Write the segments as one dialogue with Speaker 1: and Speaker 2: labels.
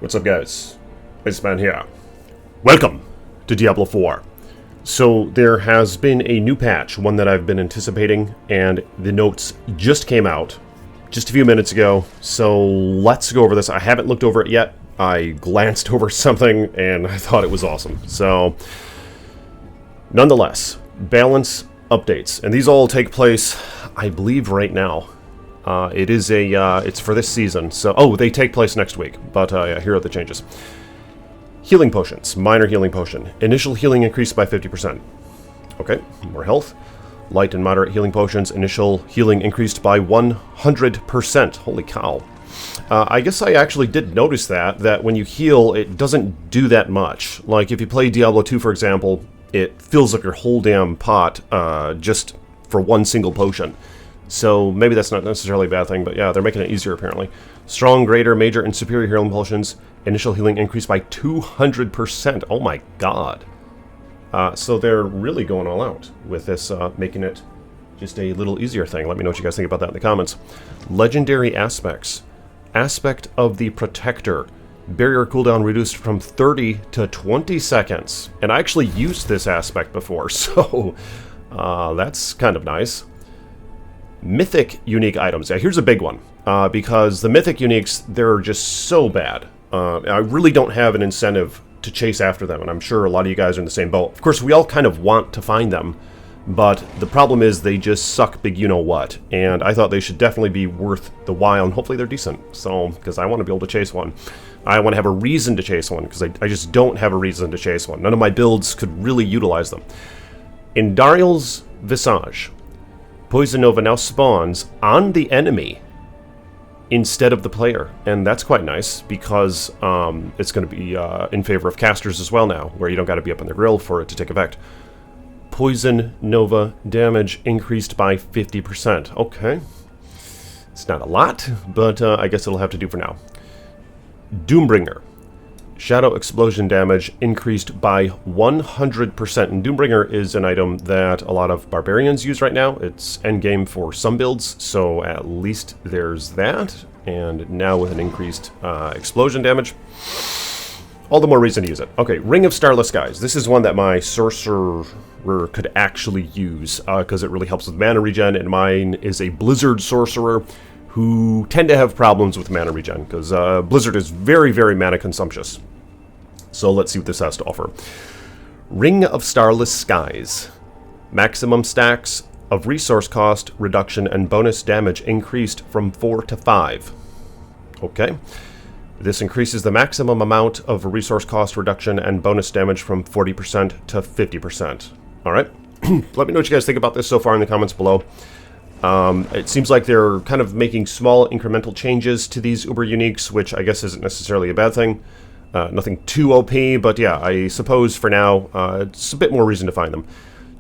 Speaker 1: What's up, guys? Iceman here. Welcome to Diablo 4. So there has been a new patch, one that I've been anticipating, and the notes just came out just a few minutes ago, so let's go over this. I haven't looked over it yet. I glanced over something and I thought it was awesome. So, nonetheless, balance updates, and these all take place, I believe, right now. It's for this season, so, they take place next week, but yeah, here are the changes. Healing potions, minor healing potion. Initial healing increased by 50%. Okay, more health. Light and moderate healing potions, initial healing increased by 100%. Holy cow. I guess I actually did notice that when you heal, it doesn't do that much. Like, if you play Diablo 2, for example, it fills up your whole damn pot just for one single potion. So maybe that's not necessarily a bad thing, but yeah, they're making it easier apparently. Strong, greater, major, and superior healing potions. Initial healing increased by 200%. Oh my god. So they're really going all out with this, making it just a little easier thing. Let me know what you guys think about that in the comments. Legendary aspects. Aspect of the Protector. Barrier cooldown reduced from 30 to 20 seconds. And I actually used this aspect before, so that's kind of nice. Mythic unique items. Yeah, here's a big one, because the Mythic uniques, they're just so bad. I really don't have an incentive to chase after them, and I'm sure a lot of you guys are in the same boat. Of course, we all kind of want to find them, but the problem is they just suck big you-know-what, and I thought they should definitely be worth the while, and hopefully they're decent, so, because I want to be able to chase one. I want to have a reason to chase one, because I just don't have a reason to chase one. None of my builds could really utilize them. In Dariel's Visage, Poison Nova now spawns on the enemy instead of the player, and that's quite nice because it's going to be in favor of casters as well now, where you don't got to be up on the grill for it to take effect. Poison Nova damage increased by 50%. Okay. It's not a lot, but I guess it'll have to do for now. Doombringer. Shadow explosion damage increased by 100%. And Doombringer is an item that a lot of barbarians use right now. It's endgame for some builds, so at least there's that. And now with an increased explosion damage, all the more reason to use it. Okay, Ring of Starless Skies. This is one that my sorcerer could actually use, because it really helps with mana regen, and mine is a Blizzard sorcerer who tend to have problems with mana regen, because Blizzard is very, very mana consumptious. So let's see what this has to offer. Ring of Starless Skies. Maximum stacks of resource cost reduction and bonus damage increased from 4 to 5. Okay. This increases the maximum amount of resource cost reduction and bonus damage from 40% to 50%. Alright. Let me know what you guys think about this so far in the comments below. It seems like they're kind of making small incremental changes to these Uber Uniques, which I guess isn't necessarily a bad thing. Nothing too OP, but yeah, I suppose for now, it's a bit more reason to find them.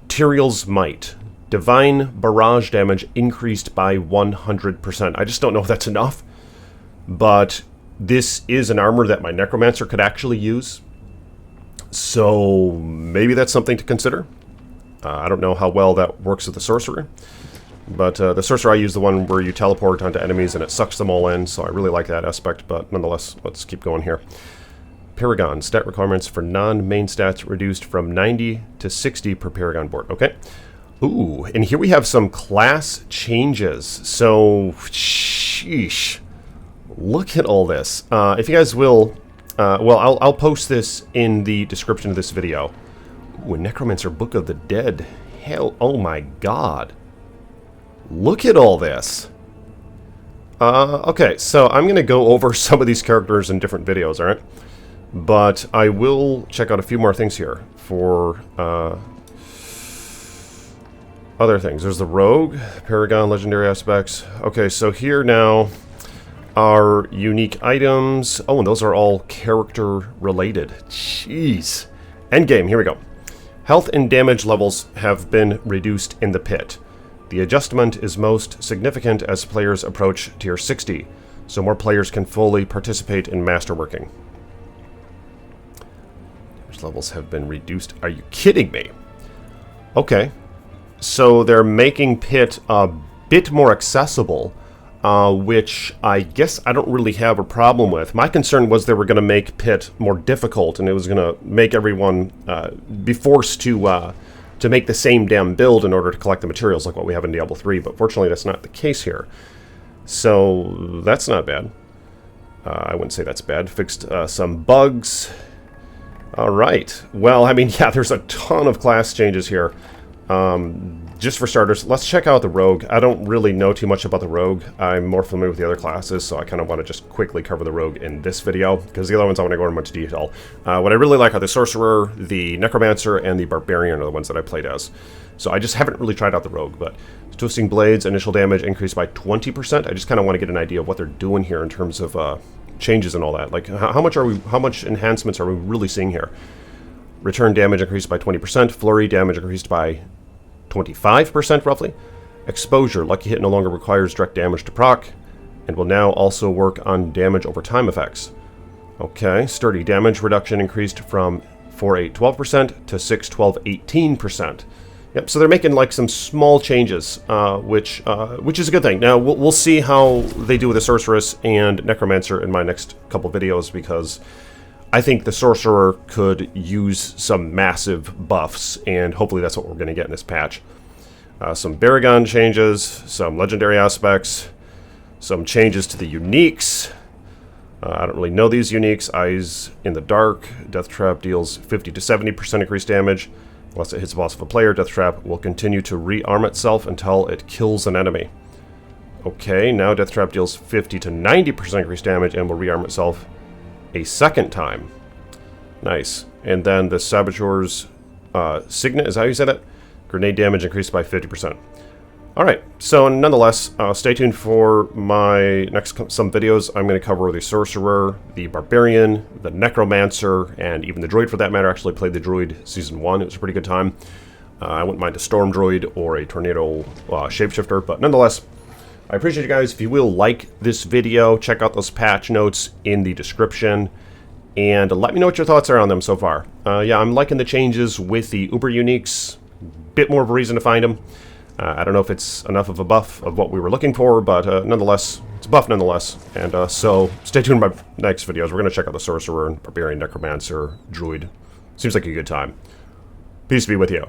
Speaker 1: Tyrael's Might. Divine barrage damage increased by 100%. I just don't know if that's enough, but this is an armor that my Necromancer could actually use, so maybe that's something to consider. I don't know how well that works with the Sorcerer. But the Sorcerer, I use the one where you teleport onto enemies and it sucks them all in, so I really like that aspect, but nonetheless, let's keep going here. Paragon, stat requirements for non-main stats reduced from 90 to 60 per Paragon board. Okay. Ooh, and here we have some class changes. So, sheesh. Look at all this. If you guys will, well, I'll post this in the description of this video. Ooh, Necromancer Book of the Dead. Hell, oh my god. Look at all this. Okay, so I'm going to go over some of these characters in different videos, alright? But I will check out a few more things here for other things. There's the Rogue, Paragon, Legendary Aspects. Okay, so here now are unique items. Oh, and those are all character related. Jeez. Endgame, here we go. Health and damage levels have been reduced in the pit. The adjustment is most significant as players approach tier 60, so more players can fully participate in masterworking. Damage levels have been reduced. Are you kidding me? Okay. So they're making Pit a bit more accessible. which I guess I don't really have a problem with. My concern was they were going to make Pit more difficult, and it was going to make everyone be forced to make the same damn build in order to collect the materials like what we have in Diablo 3, but fortunately that's not the case here. So that's not bad. I wouldn't say that's bad. Fixed some bugs. Alright. Well, I mean, yeah, there's a ton of class changes here. Just for starters, let's check out the Rogue. I don't really know too much about the Rogue. I'm more familiar with the other classes, so I kind of want to just quickly cover the Rogue in this video, because the other ones I want to go into much detail. What I really like are the Sorcerer, the Necromancer, and the Barbarian are the ones that I played as. So I just haven't really tried out the Rogue, but Twisting Blades, initial damage increased by 20%. I just kind of want to get an idea of what they're doing here in terms of changes and all that. Like, how much enhancements are we really seeing here? Return damage increased by 20%. Flurry damage increased by 25% roughly. Exposure, lucky hit no longer requires direct damage to proc, and will now also work on damage over time effects. Okay, sturdy damage reduction increased from 4-8-12% to 6-12-18%. Yep, so they're making like some small changes, which is a good thing. Now we'll see how they do with the Sorceress and Necromancer in my next couple videos, because I think the Sorcerer could use some massive buffs, and hopefully that's what we're going to get in this patch. Some Paragon changes, some legendary aspects, some changes to the uniques. I don't really know these uniques. Eyes in the Dark. Death Trap deals 50 to 70% increased damage. Unless it hits the boss of a player, Death Trap will continue to rearm itself until it kills an enemy. Okay, now Death Trap deals 50 to 90% increased damage and will rearm itself a second time. Nice. And then the Saboteur's Signet, is that how you say that? Grenade damage increased by 50%. Alright, so nonetheless, stay tuned for my next some videos. I'm going to cover the Sorcerer, the Barbarian, the Necromancer, and even the Druid for that matter. I actually played the Druid Season 1. It was a pretty good time. I wouldn't mind a Storm Druid or a Tornado Shapeshifter, but nonetheless, I appreciate you guys. If you will like this video, check out those patch notes in the description, and let me know what your thoughts are on them so far. Yeah, I'm liking the changes with the Uber Uniques. Bit more of a reason to find them. I don't know if it's enough of a buff of what we were looking for, but nonetheless, it's a buff nonetheless. And so, stay tuned to my next videos. We're going to check out the Sorcerer, and Barbarian, Necromancer, Druid. Seems like a good time. Peace be with you.